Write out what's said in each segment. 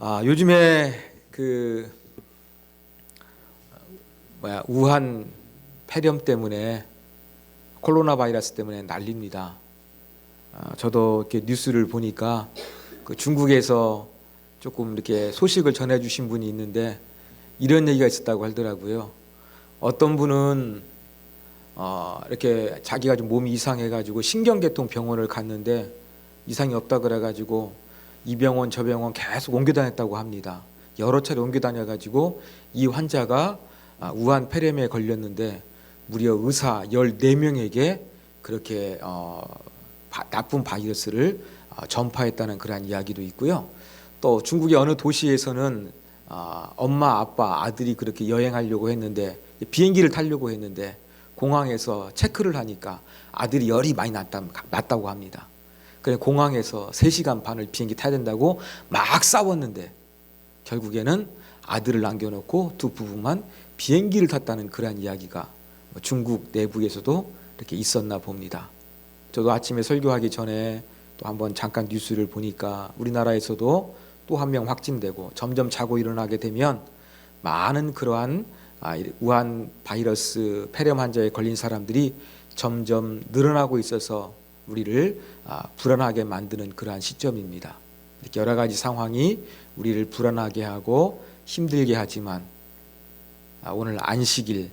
요즘에 우한 폐렴 때문에 코로나 바이러스 때문에 난립니다. 저도 이렇게 뉴스를 보니까 중국에서 조금 이렇게 소식을 전해주신 분이 있는데 이런 얘기가 있었다고 하더라고요. 어떤 분은 이렇게 자기가 좀 몸이 이상해가지고 신경계통 병원을 갔는데 이상이 없다 그래가지고 이 병원 저 병원 계속 옮겨 다녔다고 합니다. 여러 차례 옮겨 다녀가지고 이 환자가 우한 폐렴에 걸렸는데 무려 의사 14명에게 그렇게 나쁜 바이러스를 전파했다는 그러한 이야기도 있고요. 또 중국의 어느 도시에서는 엄마 아빠 아들이 그렇게 여행하려고 했는데 비행기를 타려고 했는데 공항에서 체크를 하니까 아들이 열이 많이 났다고 합니다. 그래 공항에서 3시간 반을 비행기 타야 된다고 막 싸웠는데 결국에는 아들을 남겨놓고 두 부부만 비행기를 탔다는 그러한 이야기가 중국 내부에서도 이렇게 있었나 봅니다. 저도 아침에 설교하기 전에 또 한번 잠깐 뉴스를 보니까 우리나라에서도 또 한 명 확진되고 점점 자고 일어나게 되면 많은 그러한 우한 바이러스 폐렴 환자에 걸린 사람들이 점점 늘어나고 있어서 우리를 불안하게 만드는 그러한 시점입니다. 이렇게 여러 가지 상황이 우리를 불안하게 하고 힘들게 하지만 오늘 안식일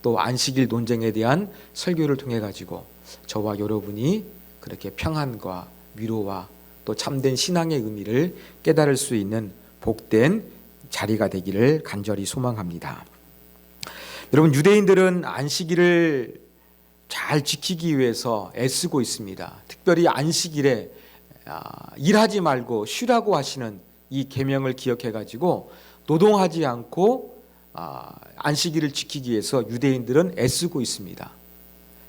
또 안식일 논쟁에 대한 설교를 통해 가지고 저와 여러분이 그렇게 평안과 위로와 또 참된 신앙의 의미를 깨달을 수 있는 복된 자리가 되기를 간절히 소망합니다. 여러분, 유대인들은 안식일을 잘 지키기 위해서 애쓰고 있습니다. 특별히 안식일에 일하지 말고 쉬라고 하시는 이 계명을 기억해 가지고 노동하지 않고 안식일을 지키기 위해서 유대인들은 애쓰고 있습니다.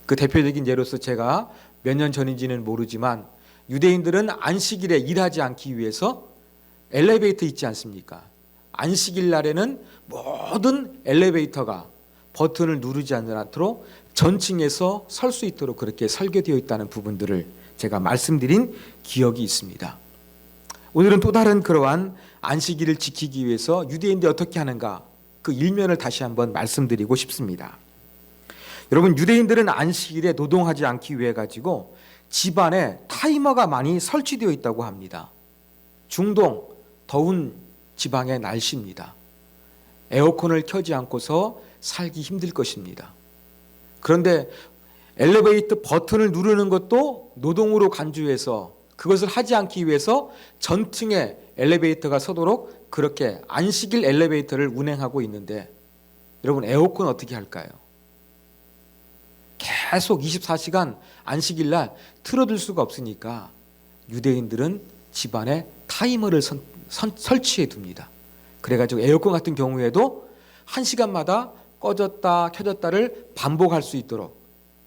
그 대표적인 예로서 제가 몇 년 전인지는 모르지만 유대인들은 안식일에 일하지 않기 위해서 엘리베이터 있지 않습니까? 안식일 날에는 모든 엘리베이터가 버튼을 누르지 않도록 전층에서 설 수 있도록 그렇게 설계되어 있다는 부분들을 제가 말씀드린 기억이 있습니다. 오늘은 또 다른 그러한 안식일을 지키기 위해서 유대인들이 어떻게 하는가 그 일면을 다시 한번 말씀드리고 싶습니다. 여러분, 유대인들은 안식일에 노동하지 않기 위해 가지고 집안에 타이머가 많이 설치되어 있다고 합니다. 중동 더운 지방의 날씨입니다. 에어컨을 켜지 않고서 살기 힘들 것입니다. 그런데 엘리베이터 버튼을 누르는 것도 노동으로 간주해서 그것을 하지 않기 위해서 전층에 엘리베이터가 서도록 그렇게 안식일 엘리베이터를 운행하고 있는데 여러분, 에어컨 어떻게 할까요? 계속 24시간 안식일 날 틀어둘 수가 없으니까 유대인들은 집안에 타이머를 설치해 둡니다. 그래가지고 에어컨 같은 경우에도 1시간마다 꺼졌다 켜졌다를 반복할 수 있도록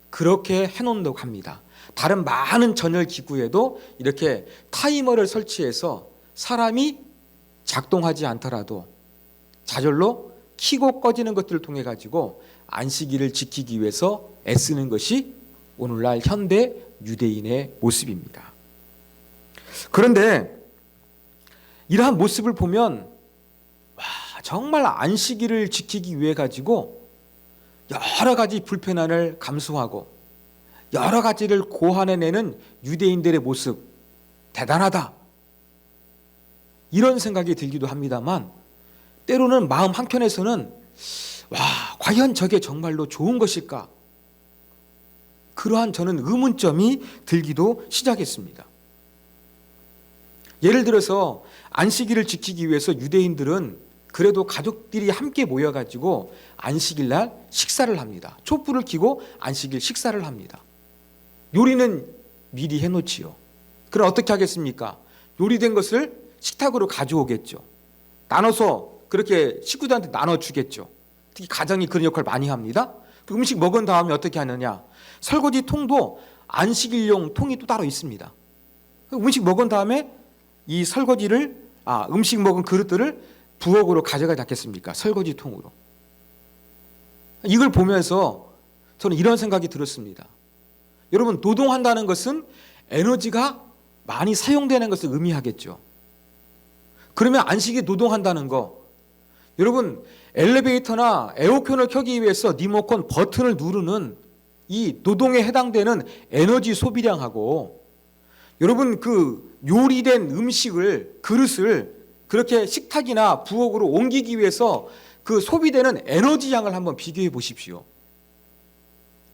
그렇게 해놓는다고 합니다. 다른 많은 전열 기구에도 이렇게 타이머를 설치해서 사람이 작동하지 않더라도 자절로 켜고 꺼지는 것들을 통해 가지고 안식일을 지키기 위해서 애쓰는 것이 오늘날 현대 유대인의 모습입니다. 그런데 이러한 모습을 보면 정말 안식일을 지키기 위해 가지고 여러 가지 불편함을 감수하고 여러 가지를 고안해내는 유대인들의 모습 대단하다 이런 생각이 들기도 합니다만 때로는 마음 한켠에서는 과연 저게 정말로 좋은 것일까? 그러한 저는 의문점이 들기도 시작했습니다. 예를 들어서 안식일을 지키기 위해서 유대인들은 그래도 가족들이 함께 모여가지고 안식일 날 식사를 합니다. 촛불을 켜고 안식일 식사를 합니다. 요리는 미리 해놓지요. 그럼 어떻게 하겠습니까? 요리된 것을 식탁으로 가져오겠죠. 나눠서 그렇게 식구들한테 나눠주겠죠. 특히 가정이 그런 역할을 많이 합니다. 그 음식 먹은 다음에 어떻게 하느냐? 설거지 통도 안식일용 통이 또 따로 있습니다. 음식 먹은 다음에 이 설거지를 음식 먹은 그릇들을 부엌으로 가져가지 않겠습니까? 설거지 통으로. 이걸 보면서 저는 이런 생각이 들었습니다. 여러분, 노동한다는 것은 에너지가 많이 사용되는 것을 의미하겠죠. 그러면 안식일에 노동한다는 거. 여러분, 엘리베이터나 에어컨을 켜기 위해서 리모컨 버튼을 누르는 이 노동에 해당되는 에너지 소비량하고, 여러분 그 요리된 음식을, 그릇을 그렇게 식탁이나 부엌으로 옮기기 위해서 그 소비되는 에너지 양을 한번 비교해 보십시오.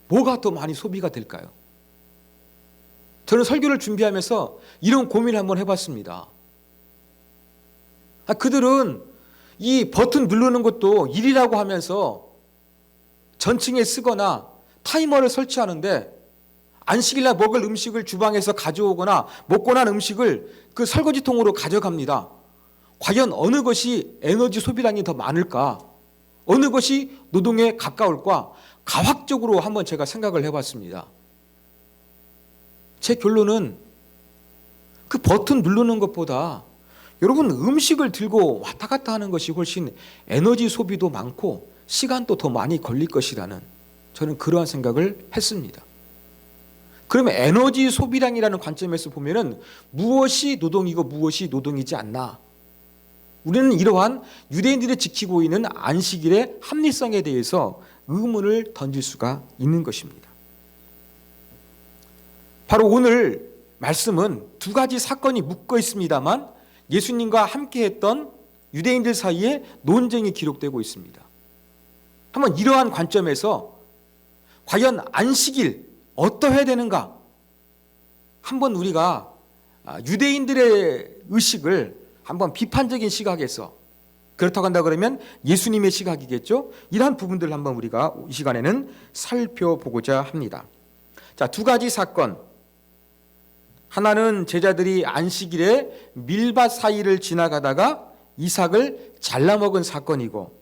뭐가 더 많이 소비가 될까요? 저는 설교를 준비하면서 이런 고민을 한번 해봤습니다. 그들은 이 버튼 누르는 것도 일이라고 하면서 전층에 쓰거나 타이머를 설치하는데, 안식일날 먹을 음식을 주방에서 가져오거나 먹고 난 음식을 그 설거지통으로 가져갑니다. 과연 어느 것이 에너지 소비량이 더 많을까? 어느 것이 노동에 가까울까? 과학적으로 한번 제가 생각을 해봤습니다. 제 결론은 그 버튼 누르는 것보다 여러분 음식을 들고 왔다 갔다 하는 것이 훨씬 에너지 소비도 많고 시간도 더 많이 걸릴 것이라는, 저는 그러한 생각을 했습니다. 그러면 에너지 소비량이라는 관점에서 보면은 무엇이 노동이고 무엇이 노동이지 않나? 우리는 이러한 유대인들이 지키고 있는 안식일의 합리성에 대해서 의문을 던질 수가 있는 것입니다. 바로 오늘 말씀은 두 가지 사건이 묶어 있습니다만 예수님과 함께 했던 유대인들 사이에 논쟁이 기록되고 있습니다. 한번 이러한 관점에서 과연 안식일 어떠해야 되는가? 한번 우리가 유대인들의 의식을 한번 비판적인 시각에서, 그렇다고 한다 그러면 예수님의 시각이겠죠? 이러한 부분들을 한번 우리가 이 시간에는 살펴보고자 합니다. 자, 두 가지 사건. 하나는 제자들이 안식일에 밀밭 사이를 지나가다가 이삭을 잘라먹은 사건이고,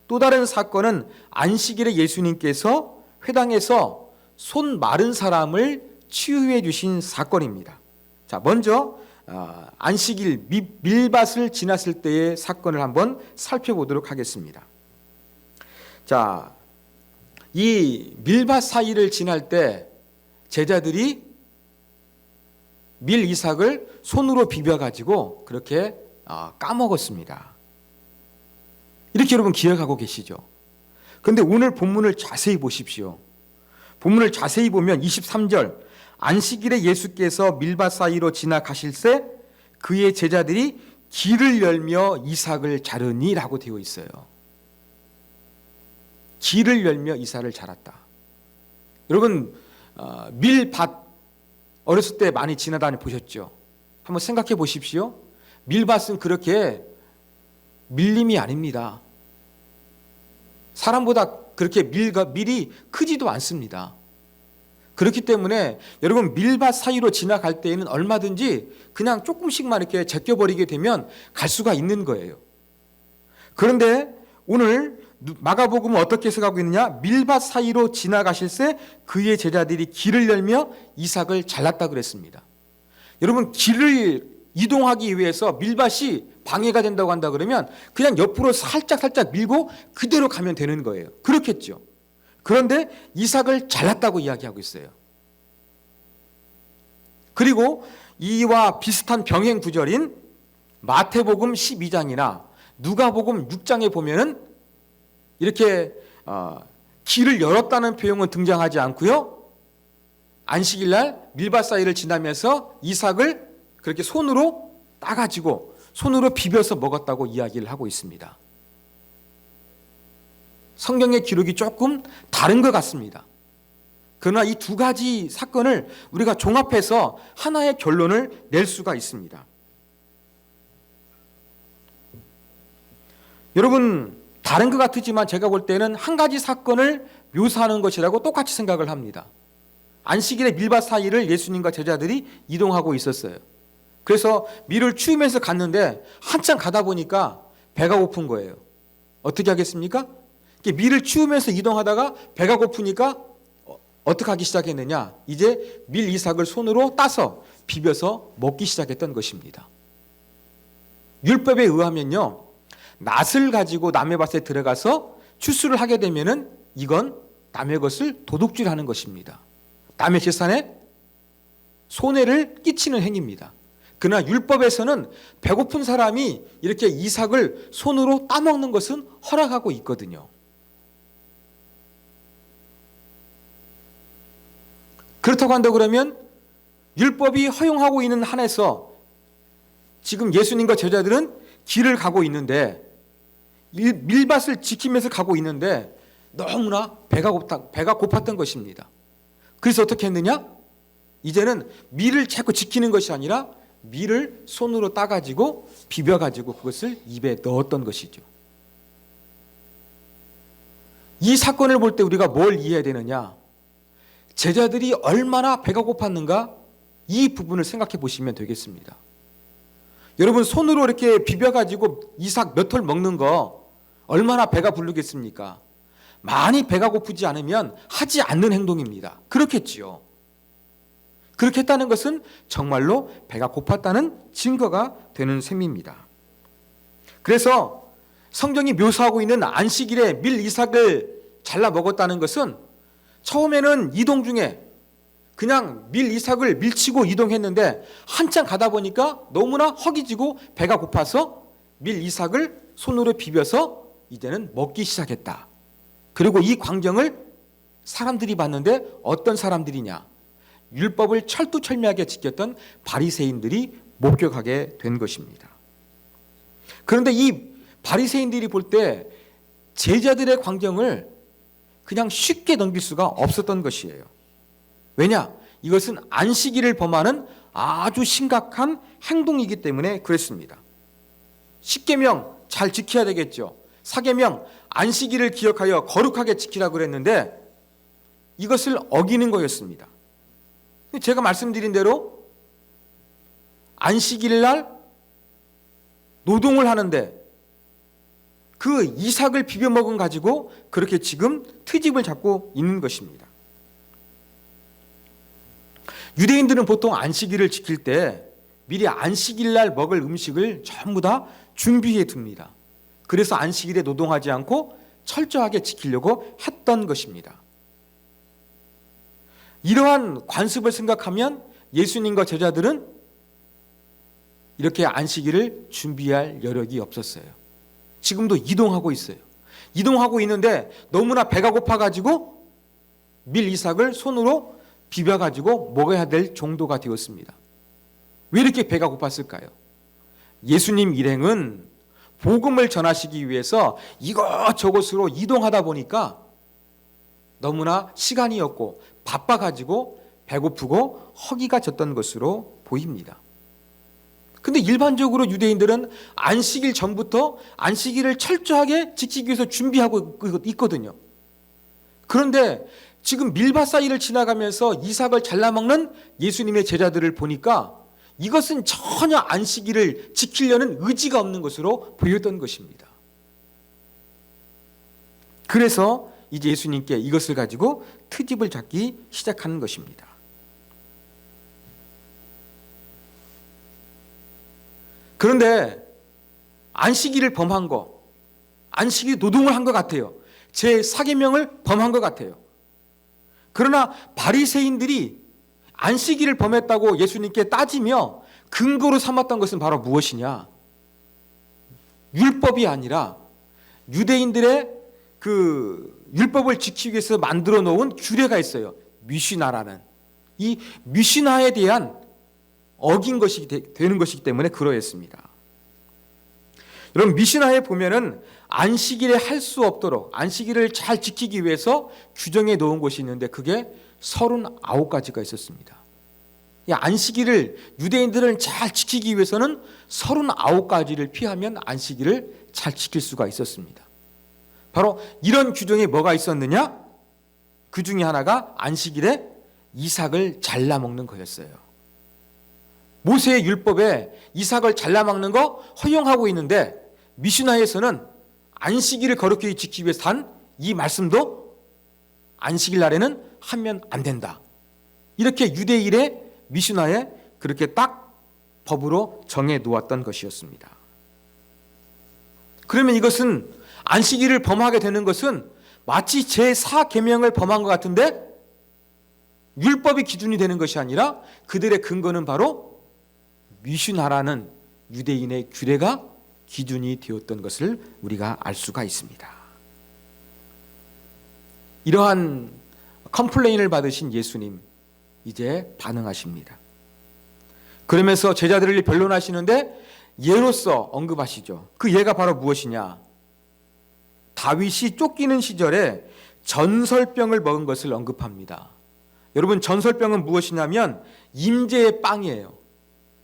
또 다른 사건은 안식일에 예수님께서 회당에서 손 마른 사람을 치유해 주신 사건입니다. 자, 먼저 안식일 밀밭을 지났을 때의 사건을 한번 살펴보도록 하겠습니다. 자, 이 밀밭 사이를 지날 때 제자들이 밀 이삭을 손으로 비벼가지고 그렇게 까먹었습니다. 이렇게 여러분 기억하고 계시죠? 그런데 오늘 본문을 자세히 보십시오. 본문을 자세히 보면 23절, 안식일에 예수께서 밀밭 사이로 지나가실새 그의 제자들이 길을 열며 이삭을 자르니라고 되어 있어요. 길을 열며 이삭을 자랐다. 여러분 밀밭 어렸을 때 많이 지나다니 보셨죠? 한번 생각해 보십시오. 밀밭은 그렇게 밀림이 아닙니다. 사람보다 그렇게 밀이 크지도 않습니다. 그렇기 때문에 여러분 밀밭 사이로 지나갈 때에는 얼마든지 그냥 조금씩만 이렇게 제껴버리게 되면 갈 수가 있는 거예요. 그런데 오늘 마가복음은 어떻게 해석하고 있느냐? 밀밭 사이로 지나가실새 그의 제자들이 길을 열며 이삭을 잘랐다 그랬습니다. 여러분 길을 이동하기 위해서 밀밭이 방해가 된다고 한다 그러면 그냥 옆으로 살짝 밀고 그대로 가면 되는 거예요. 그렇겠죠. 그런데 이삭을 잘랐다고 이야기하고 있어요. 그리고 이와 비슷한 병행 구절인 마태복음 12장이나 누가복음 6장에 보면은 이렇게 길을 열었다는 표현은 등장하지 않고요. 안식일날 밀밭 사이를 지나면서 이삭을 그렇게 손으로 따가지고 손으로 비벼서 먹었다고 이야기를 하고 있습니다. 성경의 기록이 조금 다른 것 같습니다. 그러나 이 두 가지 사건을 우리가 종합해서 하나의 결론을 낼 수가 있습니다. 여러분 다른 것 같지만 제가 볼 때는 한 가지 사건을 묘사하는 것이라고 똑같이 생각을 합니다. 안식일에 밀밭 사이를 예수님과 제자들이 이동하고 있었어요. 그래서 밀을 치우면서 갔는데 한참 가다 보니까 배가 고픈 거예요. 어떻게 하겠습니까? 밀을 치우면서 이동하다가 배가 고프니까 어떻게 하기 시작했느냐? 이제 밀 이삭을 손으로 따서 비벼서 먹기 시작했던 것입니다. 율법에 의하면요, 낫을 가지고 남의 밭에 들어가서 추수를 하게 되면은 이건 남의 것을 도둑질하는 것입니다. 남의 재산에 손해를 끼치는 행위입니다. 그러나 율법에서는 배고픈 사람이 이렇게 이삭을 손으로 따먹는 것은 허락하고 있거든요. 그렇다고 한다 그러면 율법이 허용하고 있는 한에서 지금 예수님과 제자들은 길을 가고 있는데 밀밭을 지키면서 가고 있는데 너무나 배가 고팠던 것입니다. 그래서 어떻게 했느냐? 이제는 밀을 자꾸 지키는 것이 아니라 밀을 손으로 따가지고 비벼가지고 그것을 입에 넣었던 것이죠. 이 사건을 볼 때 우리가 뭘 이해해야 되느냐? 제자들이 얼마나 배가 고팠는가? 이 부분을 생각해 보시면 되겠습니다. 여러분, 손으로 이렇게 비벼가지고 이삭 몇 톨 먹는 거 얼마나 배가 부르겠습니까? 많이 배가 고프지 않으면 하지 않는 행동입니다. 그렇겠지요. 그렇게 했다는 것은 정말로 배가 고팠다는 증거가 되는 셈입니다. 그래서 성경이 묘사하고 있는 안식일에 밀 이삭을 잘라 먹었다는 것은 처음에는 이동 중에 그냥 밀 이삭을 밀치고 이동했는데 한참 가다 보니까 너무나 허기지고 배가 고파서 밀 이삭을 손으로 비벼서 이제는 먹기 시작했다. 그리고 이 광경을 사람들이 봤는데 어떤 사람들이냐? 율법을 철두철미하게 지켰던 바리새인들이 목격하게 된 것입니다. 그런데 이 바리새인들이 볼 때 제자들의 광경을 그냥 쉽게 넘길 수가 없었던 것이에요. 왜냐? 이것은 안식일을 범하는 아주 심각한 행동이기 때문에 그랬습니다. 10계명 잘 지켜야 되겠죠. 4계명 안식일을 기억하여 거룩하게 지키라고 그랬는데 이것을 어기는 거였습니다. 제가 말씀드린 대로 안식일 날 노동을 하는데 그 이삭을 비벼 먹은 가지고 그렇게 지금 트집을 잡고 있는 것입니다. 유대인들은 보통 안식일을 지킬 때 미리 안식일 날 먹을 음식을 전부 다 준비해 둡니다. 그래서 안식일에 노동하지 않고 철저하게 지키려고 했던 것입니다. 이러한 관습을 생각하면 예수님과 제자들은 이렇게 안식일을 준비할 여력이 없었어요. 지금도 이동하고 있어요. 이동하고 있는데 너무나 배가 고파가지고 밀 이삭을 손으로 비벼가지고 먹어야 될 정도가 되었습니다. 왜 이렇게 배가 고팠을까요? 예수님 일행은 복음을 전하시기 위해서 이것저것으로 이동하다 보니까 너무나 시간이 없고 바빠가지고 배고프고 허기가 졌던 것으로 보입니다. 근데 일반적으로 유대인들은 안식일 전부터 안식일을 철저하게 지키기 위해서 준비하고 있거든요. 그런데 지금 밀밭 사이를 지나가면서 이삭을 잘라먹는 예수님의 제자들을 보니까 이것은 전혀 안식일을 지키려는 의지가 없는 것으로 보였던 것입니다. 그래서 이제 예수님께 이것을 가지고 트집을 잡기 시작하는 것입니다. 그런데 안식일을 범한 거, 안식일 노동을 한 것 같아요. 제4계명을 범한 것 같아요. 그러나 바리새인들이 안식일을 범했다고 예수님께 따지며 근거로 삼았던 것은 바로 무엇이냐? 율법이 아니라 유대인들의 그 율법을 지키기 위해서 만들어 놓은 규례가 있어요. 미시나라는. 이 미시나에 대한 어긴 것이 되는 것이기 때문에 그러했습니다. 여러분, 미시나에 보면은 안식일에 할 수 없도록 안식일을 잘 지키기 위해서 규정해 놓은 것이 있는데 그게 39가지가 있었습니다. 이 안식일을 유대인들은 잘 지키기 위해서는 39가지를 피하면 안식일을 잘 지킬 수가 있었습니다. 바로 이런 규정이 뭐가 있었느냐? 그 중에 하나가 안식일에 이삭을 잘라 먹는 거였어요. 모세의 율법에 이삭을 잘라 먹는 거 허용하고 있는데 미시나에서는 안식일을 거룩히 지키기 위해서 한 이 말씀도 안식일 날에는 하면 안 된다. 이렇게 유대일의 미시나에 그렇게 딱 법으로 정해 놓았던 것이었습니다. 그러면 이것은 안식일을 범하게 되는 것은 마치 제4계명을 범한 것 같은데 율법이 기준이 되는 것이 아니라 그들의 근거는 바로 미슈나라는 유대인의 규례가 기준이 되었던 것을 우리가 알 수가 있습니다. 이러한 컴플레인을 받으신 예수님, 이제 반응하십니다. 그러면서 제자들을 변론하시는데 예로서 언급하시죠. 그 예가 바로 무엇이냐? 다윗이 쫓기는 시절에 전설병을 먹은 것을 언급합니다. 여러분, 전설병은 무엇이냐면 임재의 빵이에요.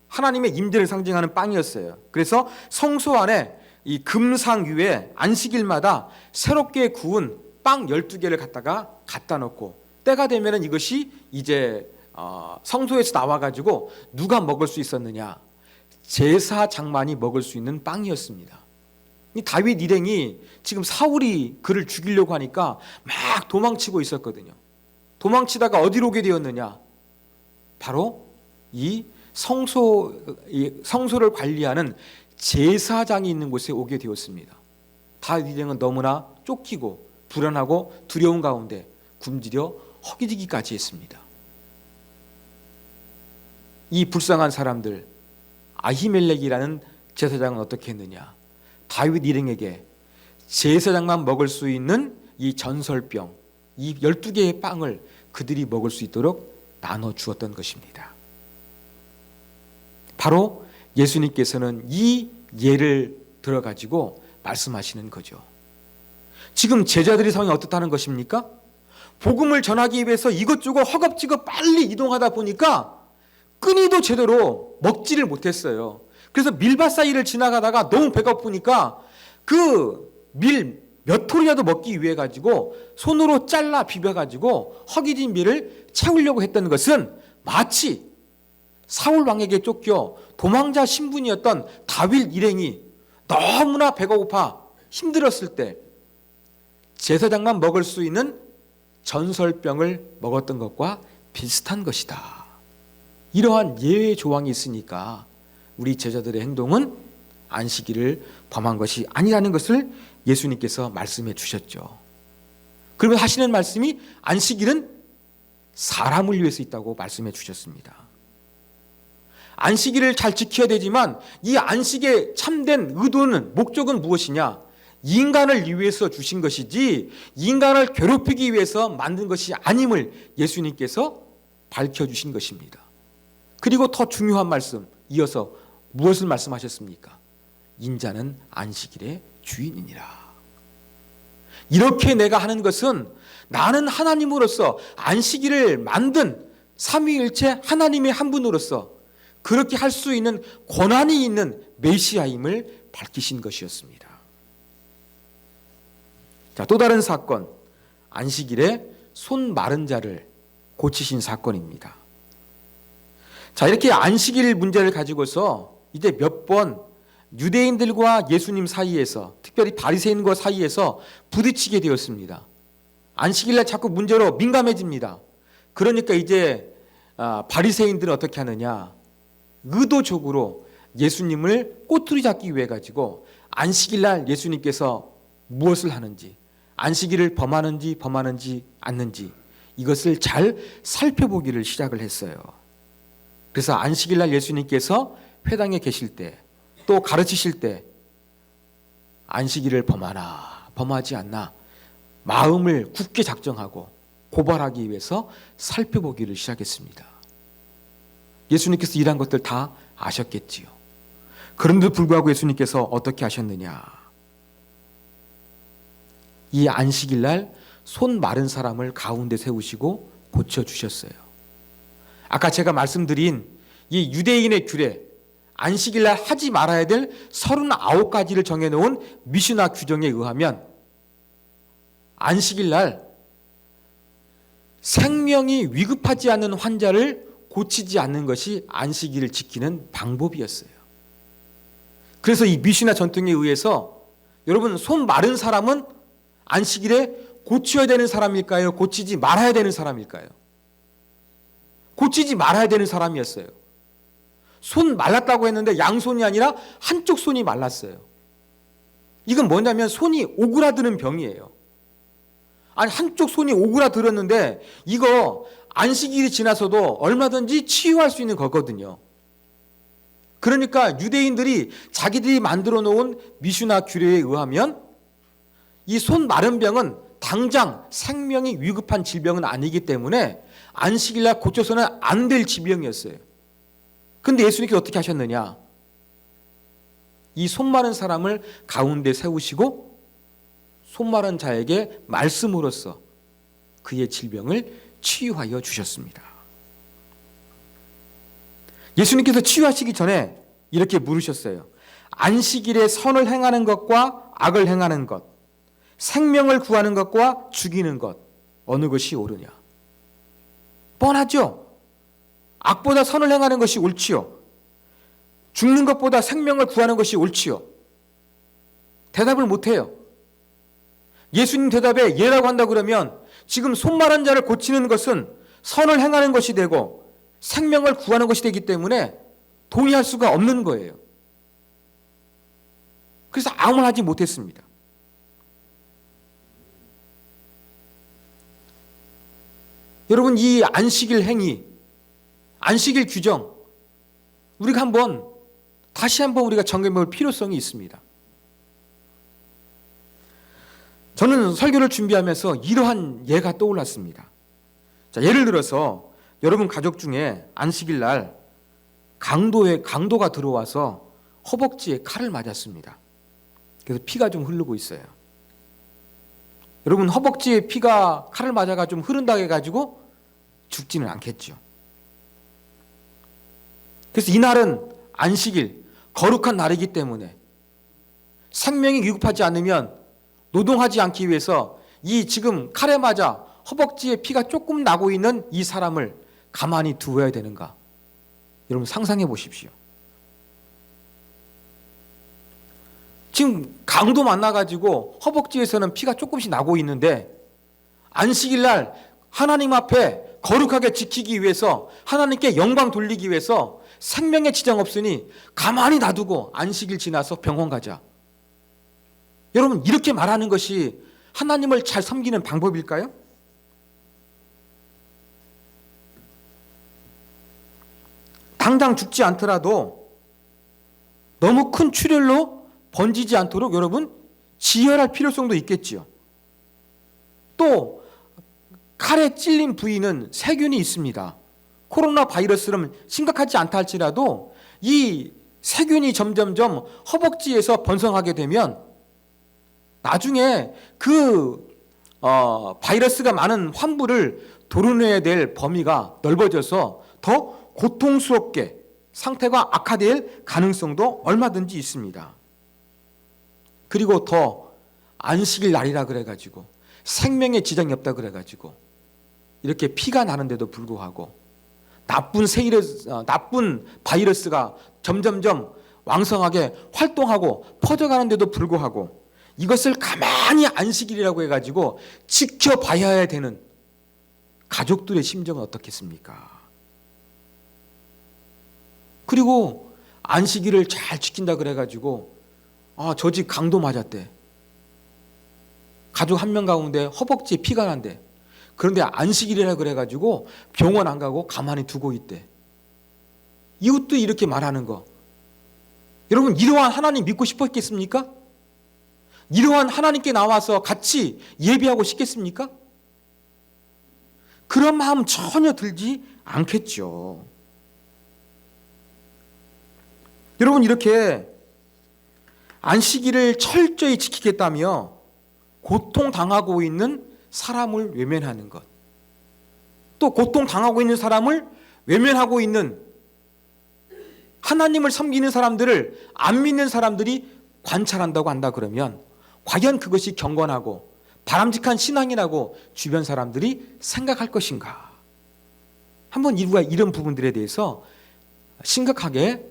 하나님의 임재를 상징하는 빵이었어요. 그래서 성소 안에 이 금상 위에 안식일마다 새롭게 구운 빵 12개를 갖다 놓고 때가 되면 이것이 이제 성소에서 나와가지고 누가 먹을 수 있었느냐? 제사장만이 먹을 수 있는 빵이었습니다. 이 다윗 일행이 지금 사울이 그를 죽이려고 하니까 막 도망치고 있었거든요. 도망치다가 어디로 오게 되었느냐? 바로 이 성소를 관리하는 제사장이 있는 곳에 오게 되었습니다. 다윗 일행은 너무나 쫓기고 불안하고 두려운 가운데 굶주려 허기지기까지 했습니다. 이 불쌍한 사람들, 아히멜렉이라는 제사장은 어떻게 했느냐? 다윗 일행에게 제사장만 먹을 수 있는 이 전설병, 이 12개의 빵을 그들이 먹을 수 있도록 나눠 주었던 것입니다. 바로 예수님께서는 이 예를 들어가지고 말씀하시는 거죠. 지금 제자들의 상황이 어떻다는 것입니까? 복음을 전하기 위해서 이것저것 허겁지겁 빨리 이동하다 보니까 끈이도 제대로 먹지를 못했어요. 그래서 밀밭 사이를 지나가다가 너무 배가 고프니까 그 밀 몇 톨이라도 먹기 위해 가지고 손으로 잘라 비벼가지고 허기진 밀을 채우려고 했던 것은 마치 사울 왕에게 쫓겨 도망자 신분이었던 다윗 일행이 너무나 배가 고파 힘들었을 때 제사장만 먹을 수 있는 전설병을 먹었던 것과 비슷한 것이다. 이러한 예외 조항이 있으니까 우리 제자들의 행동은 안식일을 범한 것이 아니라는 것을 예수님께서 말씀해 주셨죠. 그러면 하시는 말씀이 안식일은 사람을 위해서 있다고 말씀해 주셨습니다. 안식일을 잘 지켜야 되지만 이 안식의 참된 의도는, 목적은 무엇이냐? 인간을 위해서 주신 것이지 인간을 괴롭히기 위해서 만든 것이 아님을 예수님께서 밝혀주신 것입니다. 그리고 더 중요한 말씀, 이어서 무엇을 말씀하셨습니까? 인자는 안식일의 주인이니라. 이렇게 내가 하는 것은 나는 하나님으로서 안식일을 만든 삼위일체 하나님의 한 분으로서 그렇게 할 수 있는 권한이 있는 메시아임을 밝히신 것이었습니다. 자, 또 다른 사건, 안식일에 손 마른 자를 고치신 사건입니다. 자, 이렇게 안식일 문제를 가지고서 이제 몇 번 유대인들과 예수님 사이에서, 특별히 바리새인과 사이에서 부딪히게 되었습니다. 안식일날 자꾸 문제로 민감해집니다. 그러니까 이제 바리새인들은 어떻게 하느냐? 의도적으로 예수님을 꼬투리 잡기 위해 가지고 안식일날 예수님께서 무엇을 하는지, 안식일을 범하는지 않는지 이것을 잘 살펴보기를 시작을 했어요. 그래서 안식일날 예수님께서 회당에 계실 때, 또 가르치실 때 안식일을 범하나 범하지 않나 마음을 굳게 작정하고 고발하기 위해서 살펴보기를 시작했습니다. 예수님께서 이러한 것들 다 아셨겠지요. 그런데도 불구하고 예수님께서 어떻게 하셨느냐? 이 안식일날 손 마른 사람을 가운데 세우시고 고쳐주셨어요. 아까 제가 말씀드린 이 유대인의 규례, 안식일날 하지 말아야 될 39가지를 정해놓은 미슈나 규정에 의하면 안식일날 생명이 위급하지 않은 환자를 고치지 않는 것이 안식일을 지키는 방법이었어요. 그래서 이 미슈나 전통에 의해서 여러분, 손 마른 사람은 안식일에 고쳐야 되는 사람일까요? 고치지 말아야 되는 사람일까요? 고치지 말아야 되는 사람이었어요. 손 말랐다고 했는데 양손이 아니라 한쪽 손이 말랐어요. 이건 뭐냐면 손이 오그라드는 병이에요. 아니, 한쪽 손이 오그라들었는데 이거 안식일이 지나서도 얼마든지 치유할 수 있는 거거든요. 그러니까 유대인들이 자기들이 만들어 놓은 미슈나 규례에 의하면 이 손 마른 병은 당장 생명이 위급한 질병은 아니기 때문에 안식일날 고쳐서는 안 될 질병이었어요. 근데 예수님께서 어떻게 하셨느냐? 이 손 마른 사람을 가운데 세우시고 손 마른 자에게 말씀으로써 그의 질병을 치유하여 주셨습니다. 예수님께서 치유하시기 전에 이렇게 물으셨어요. 안식일에 선을 행하는 것과 악을 행하는 것, 생명을 구하는 것과 죽이는 것, 어느 것이 옳으냐? 뻔하죠? 악보다 선을 행하는 것이 옳지요. 죽는 것보다 생명을 구하는 것이 옳지요. 대답을 못해요. 예수님 대답에 예라고 한다 그러면 지금 손 마른 자를 고치는 것은 선을 행하는 것이 되고 생명을 구하는 것이 되기 때문에 동의할 수가 없는 거예요. 그래서 아무 말 하지 못했습니다. 여러분, 이 안식일 행위, 안식일 규정, 우리가 다시 한번 우리가 점검해 볼 필요성이 있습니다. 저는 설교를 준비하면서 이러한 예가 떠올랐습니다. 자, 예를 들어서 여러분 가족 중에 안식일 날 강도가 들어와서 허벅지에 칼을 맞았습니다. 그래서 피가 좀 흐르고 있어요. 여러분, 허벅지에 피가 칼을 맞아가 좀 흐른다 해가지고 죽지는 않겠죠. 그래서 이날은 안식일, 거룩한 날이기 때문에 생명이 위급하지 않으면 노동하지 않기 위해서 이 지금 칼에 맞아 허벅지에 피가 조금 나고 있는 이 사람을 가만히 두어야 되는가? 여러분 상상해 보십시오. 지금 강도 만나가지고 허벅지에서는 피가 조금씩 나고 있는데 안식일날 하나님 앞에 거룩하게 지키기 위해서 하나님께 영광 돌리기 위해서 생명에 지장 없으니 가만히 놔두고 안식일 지나서 병원 가자. 여러분 이렇게 말하는 것이 하나님을 잘 섬기는 방법일까요? 당장 죽지 않더라도 너무 큰 출혈로 번지지 않도록 여러분 지혈할 필요성도 있겠지요. 또 칼에 찔린 부위는 세균이 있습니다. 코로나 바이러스는 심각하지 않다 할지라도 이 세균이 점점점 허벅지에서 번성하게 되면 나중에 그 바이러스가 많은 환부를 도려내야 될 범위가 넓어져서 더 고통스럽게 상태가 악화될 가능성도 얼마든지 있습니다. 그리고 더 안식일 날이라 그래가지고 생명에 지장이 없다 그래가지고 이렇게 피가 나는데도 불구하고 나쁜 바이러스가 점점점 왕성하게 활동하고 퍼져가는데도 불구하고 이것을 가만히 안식일이라고 해가지고 지켜봐야 되는 가족들의 심정은 어떻겠습니까? 그리고 안식일을 잘 지킨다 그래가지고 저 집 강도 맞았대. 가족 한 명 가운데 허벅지에 피가 난대. 그런데 안식일이라 그래가지고 병원 안 가고 가만히 두고 있대. 이웃도 이렇게 말하는 거. 여러분 이러한 하나님 믿고 싶었겠습니까? 이러한 하나님께 나와서 같이 예배하고 싶겠습니까? 그런 마음 전혀 들지 않겠죠. 여러분 이렇게 안식일을 철저히 지키겠다며 고통당하고 있는 사람을 외면하는 것, 또 고통당하고 있는 사람을 외면하고 있는 하나님을 섬기는 사람들을 안 믿는 사람들이 관찰한다고 한다 그러면 과연 그것이 경건하고 바람직한 신앙이라고 주변 사람들이 생각할 것인가? 한번 우리가 이런 부분들에 대해서 심각하게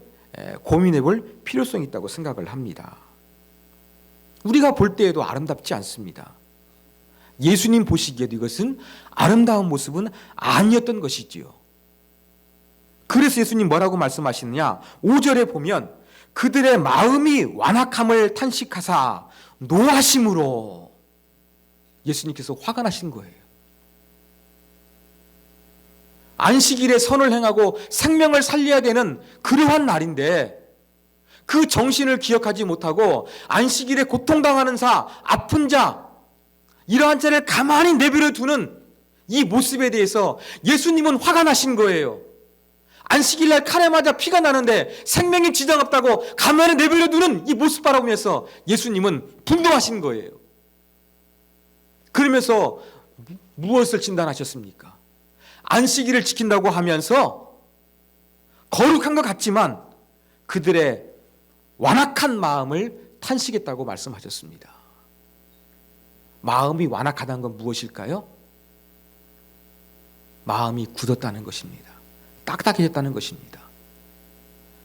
고민해 볼 필요성이 있다고 생각을 합니다. 우리가 볼 때에도 아름답지 않습니다. 예수님 보시기에도 이것은 아름다운 모습은 아니었던 것이지요. 그래서 예수님 뭐라고 말씀하시느냐? 5절에 보면 그들의 마음이 완악함을 탄식하사 노하심으로 예수님께서 화가 나신 거예요. 안식일에 선을 행하고 생명을 살려야 되는 그러한 날인데 그 정신을 기억하지 못하고 안식일에 고통당하는 자, 아픈 자, 이러한 자를 가만히 내버려 두는 이 모습에 대해서 예수님은 화가 나신 거예요. 안식일날 칼에 맞아 피가 나는데 생명에 지장 없다고 가만히 내버려 두는 이 모습 바라보면서 예수님은 분노하신 거예요. 그러면서 무엇을 진단하셨습니까? 안식일을 지킨다고 하면서 거룩한 것 같지만 그들의 완악한 마음을 탄식했다고 말씀하셨습니다. 마음이 완악하다는 건 무엇일까요? 마음이 굳었다는 것입니다. 딱딱해졌다는 것입니다.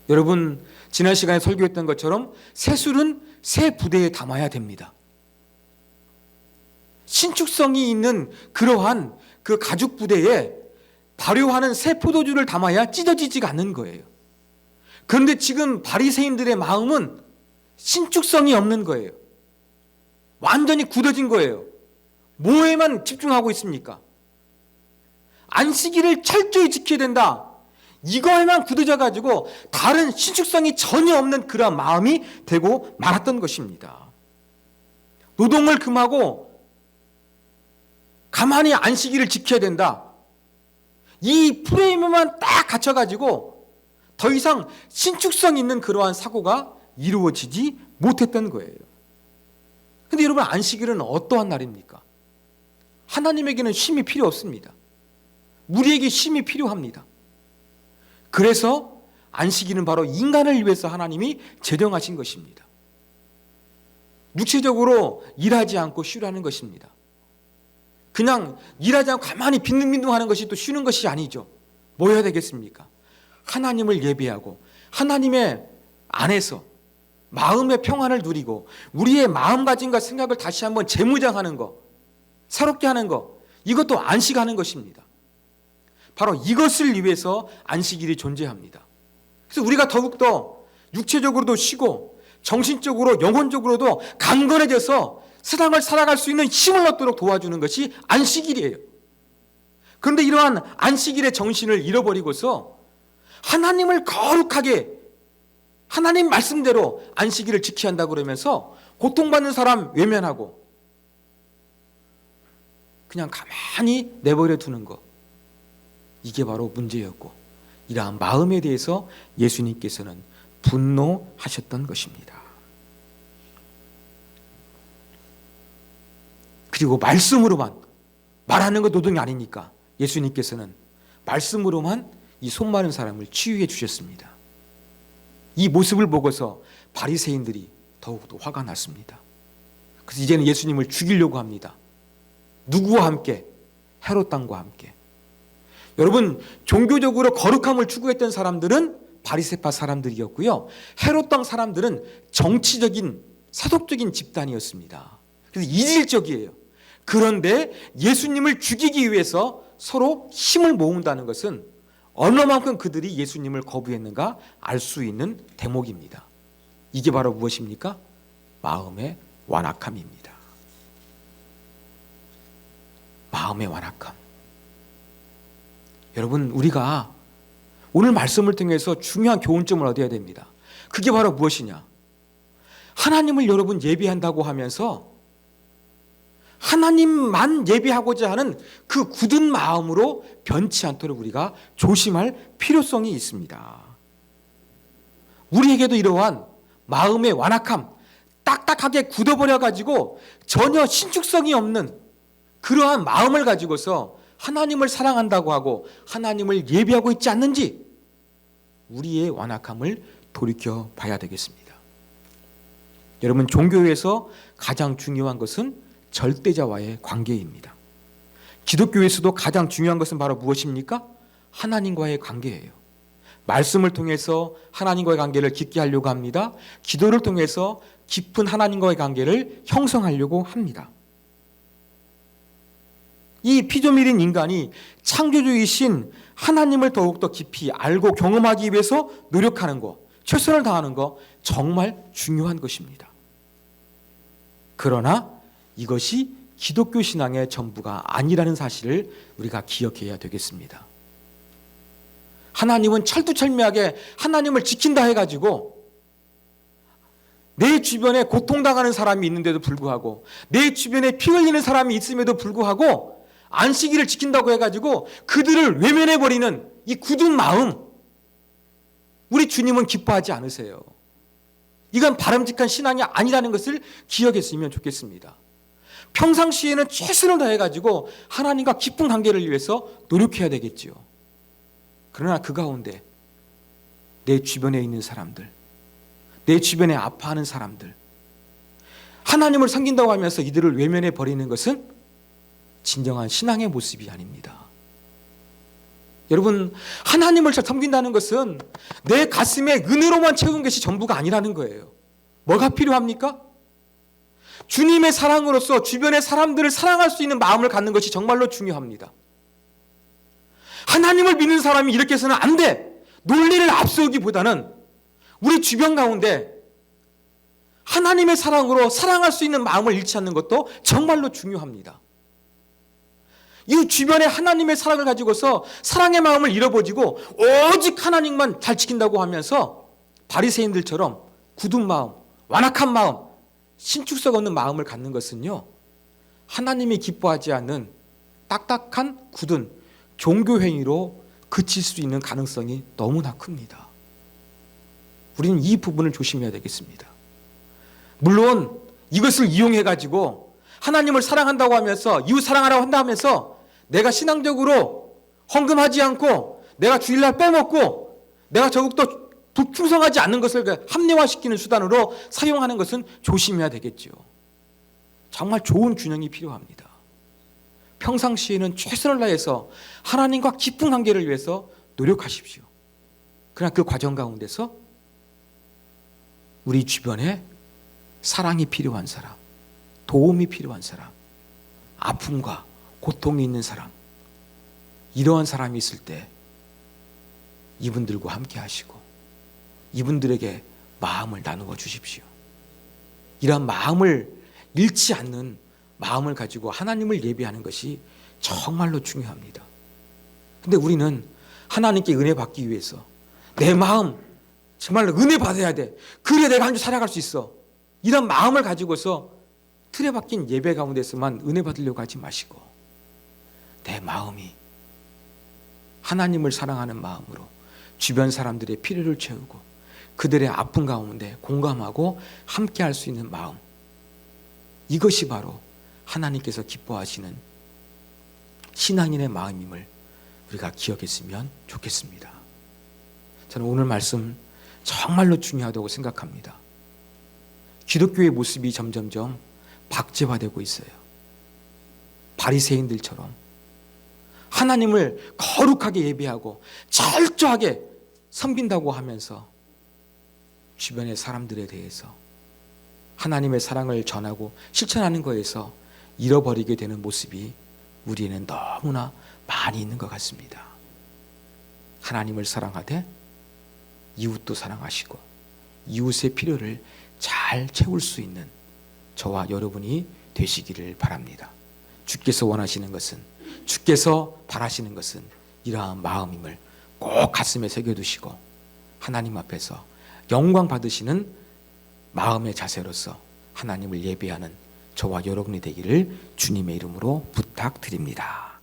여러분, 지난 시간에 설교했던 것처럼 새술은 새 부대에 담아야 됩니다. 신축성이 있는 그러한 그 가죽 부대에 발효하는 새 포도주를 담아야 찢어지지가 않는 거예요. 그런데 지금 바리새인들의 마음은 신축성이 없는 거예요. 완전히 굳어진 거예요. 뭐에만 집중하고 있습니까? 안식일을 철저히 지켜야 된다. 이거에만 굳어져 가지고 다른 신축성이 전혀 없는 그런 마음이 되고 말았던 것입니다. 노동을 금하고 가만히 안식일을 지켜야 된다. 이 프레임에만 딱 갇혀가지고 더 이상 신축성 있는 그러한 사고가 이루어지지 못했던 거예요. 근데 여러분, 안식일은 어떠한 날입니까? 하나님에게는 쉼이 필요 없습니다. 우리에게 쉼이 필요합니다. 그래서 안식일은 바로 인간을 위해서 하나님이 제정하신 것입니다. 육체적으로 일하지 않고 쉬라는 것입니다. 그냥 일하지 않고 가만히 빈둥빈둥하는 것이 또 쉬는 것이 아니죠. 뭐 해야 되겠습니까? 하나님을 예배하고 하나님의 안에서 마음의 평안을 누리고 우리의 마음가짐과 생각을 다시 한번 재무장하는 것, 새롭게 하는 것, 이것도 안식하는 것입니다. 바로 이것을 위해서 안식일이 존재합니다. 그래서 우리가 더욱더 육체적으로도 쉬고 정신적으로 영혼적으로도 강건해져서 세상을 살아갈 수 있는 힘을 얻도록 도와주는 것이 안식일이에요. 그런데 이러한 안식일의 정신을 잃어버리고서 하나님을 거룩하게 하나님 말씀대로 안식일을 지켜야 한다고 그러면서 고통받는 사람 외면하고 그냥 가만히 내버려 두는 것, 이게 바로 문제였고, 이러한 마음에 대해서 예수님께서는 분노하셨던 것입니다. 그리고 말씀으로만 말하는 것 노동이 아니니까 예수님께서는 말씀으로만 이 손 마른 사람을 치유해 주셨습니다. 이 모습을 보고서 바리새인들이 더욱더 화가 났습니다. 그래서 이제는 예수님을 죽이려고 합니다. 누구와 함께? 헤롯 왕과 함께. 여러분, 종교적으로 거룩함을 추구했던 사람들은 바리새파 사람들이었고요. 헤롯 왕 사람들은 정치적인 세속적인 집단이었습니다. 그래서 이질적이에요. 그런데 예수님을 죽이기 위해서 서로 힘을 모은다는 것은 얼마만큼 그들이 예수님을 거부했는가 알 수 있는 대목입니다. 이게 바로 무엇입니까? 마음의 완악함입니다. 마음의 완악함. 여러분, 우리가 오늘 말씀을 통해서 중요한 교훈점을 얻어야 됩니다. 그게 바로 무엇이냐? 하나님을 여러분 예배한다고 하면서 하나님만 예배하고자 하는 그 굳은 마음으로 변치 않도록 우리가 조심할 필요성이 있습니다. 우리에게도 이러한 마음의 완악함, 딱딱하게 굳어버려가지고 전혀 신축성이 없는 그러한 마음을 가지고서 하나님을 사랑한다고 하고 하나님을 예배하고 있지 않는지 우리의 완악함을 돌이켜 봐야 되겠습니다. 여러분, 종교에서 가장 중요한 것은 절대자와의 관계입니다. 기독교에서도 가장 중요한 것은 바로 무엇입니까? 하나님과의 관계예요. 말씀을 통해서 하나님과의 관계를 깊게 하려고 합니다. 기도를 통해서 깊은 하나님과의 관계를 형성하려고 합니다. 이 피조물인 인간이 창조주이신 하나님을 더욱더 깊이 알고 경험하기 위해서 노력하는 것, 최선을 다하는 것, 정말 중요한 것입니다. 그러나 이것이 기독교 신앙의 전부가 아니라는 사실을 우리가 기억해야 되겠습니다. 하나님은 철두철미하게 하나님을 지킨다 해가지고 내 주변에 고통당하는 사람이 있는데도 불구하고, 내 주변에 피 흘리는 사람이 있음에도 불구하고 안식일을 지킨다고 해가지고 그들을 외면해버리는 이 굳은 마음, 우리 주님은 기뻐하지 않으세요. 이건 바람직한 신앙이 아니라는 것을 기억했으면 좋겠습니다. 평상시에는 최선을 다해가지고 하나님과 깊은 관계를 위해서 노력해야 되겠지요. 그러나 그 가운데 내 주변에 있는 사람들, 내 주변에 아파하는 사람들, 하나님을 섬긴다고 하면서 이들을 외면해 버리는 것은 진정한 신앙의 모습이 아닙니다. 여러분, 하나님을 잘 섬긴다는 것은 내 가슴에 은혜로만 채운 것이 전부가 아니라는 거예요. 뭐가 필요합니까? 주님의 사랑으로서 주변의 사람들을 사랑할 수 있는 마음을 갖는 것이 정말로 중요합니다. 하나님을 믿는 사람이 이렇게 해서는 안 돼! 논리를 앞세우기보다는 우리 주변 가운데 하나님의 사랑으로 사랑할 수 있는 마음을 잃지 않는 것도 정말로 중요합니다. 이 주변에 하나님의 사랑을 가지고서 사랑의 마음을 잃어버리고 오직 하나님만 잘 지킨다고 하면서 바리새인들처럼 굳은 마음, 완악한 마음, 신축성 없는 마음을 갖는 것은요, 하나님이 기뻐하지 않는 딱딱한 굳은 종교 행위로 그칠 수 있는 가능성이 너무나 큽니다. 우리는 이 부분을 조심해야 되겠습니다. 물론 이것을 이용해 가지고 하나님을 사랑한다고 하면서, 이웃 사랑하라고 한다 하면서 내가 신앙적으로 헌금하지 않고 내가 주일날 빼먹고 내가 더욱더 불충성하지 않는 것을 합리화시키는 수단으로 사용하는 것은 조심해야 되겠죠. 정말 좋은 균형이 필요합니다. 평상시에는 최선을 다해서 하나님과 깊은 관계를 위해서 노력하십시오. 그러나 그 과정 가운데서 우리 주변에 사랑이 필요한 사람, 도움이 필요한 사람, 아픔과 고통이 있는 사람, 이러한 사람이 있을 때 이분들과 함께 하시고 이분들에게 마음을 나누어 주십시오. 이러한 마음을 잃지 않는 마음을 가지고 하나님을 예배하는 것이 정말로 중요합니다. 근데 우리는 하나님께 은혜 받기 위해서 내 마음 정말로 은혜 받아야 돼. 그래 내가 한 주 살아갈 수 있어. 이런 마음을 가지고서 틀에 박힌 예배 가운데서만 은혜 받으려고 하지 마시고 내 마음이 하나님을 사랑하는 마음으로 주변 사람들의 필요를 채우고 그들의 아픔 가운데 공감하고 함께 할 수 있는 마음, 이것이 바로 하나님께서 기뻐하시는 신앙인의 마음임을 우리가 기억했으면 좋겠습니다. 저는 오늘 말씀 정말로 중요하다고 생각합니다. 기독교의 모습이 점점점 박제화되고 있어요. 바리새인들처럼 하나님을 거룩하게 예배하고 철저하게 섬긴다고 하면서 주변의 사람들에 대해서 하나님의 사랑을 전하고 실천하는 것에서 잃어버리게 되는 모습이 우리에는 너무나 많이 있는 것 같습니다. 하나님을 사랑하되 이웃도 사랑하시고 이웃의 필요를 잘 채울 수 있는 저와 여러분이 되시기를 바랍니다. 주께서 원하시는 것은, 주께서 바라시는 것은 이러한 마음임을 꼭 가슴에 새겨두시고 하나님 앞에서 영광 받으시는 마음의 자세로서 하나님을 예배하는 저와 여러분이 되기를 주님의 이름으로 부탁드립니다.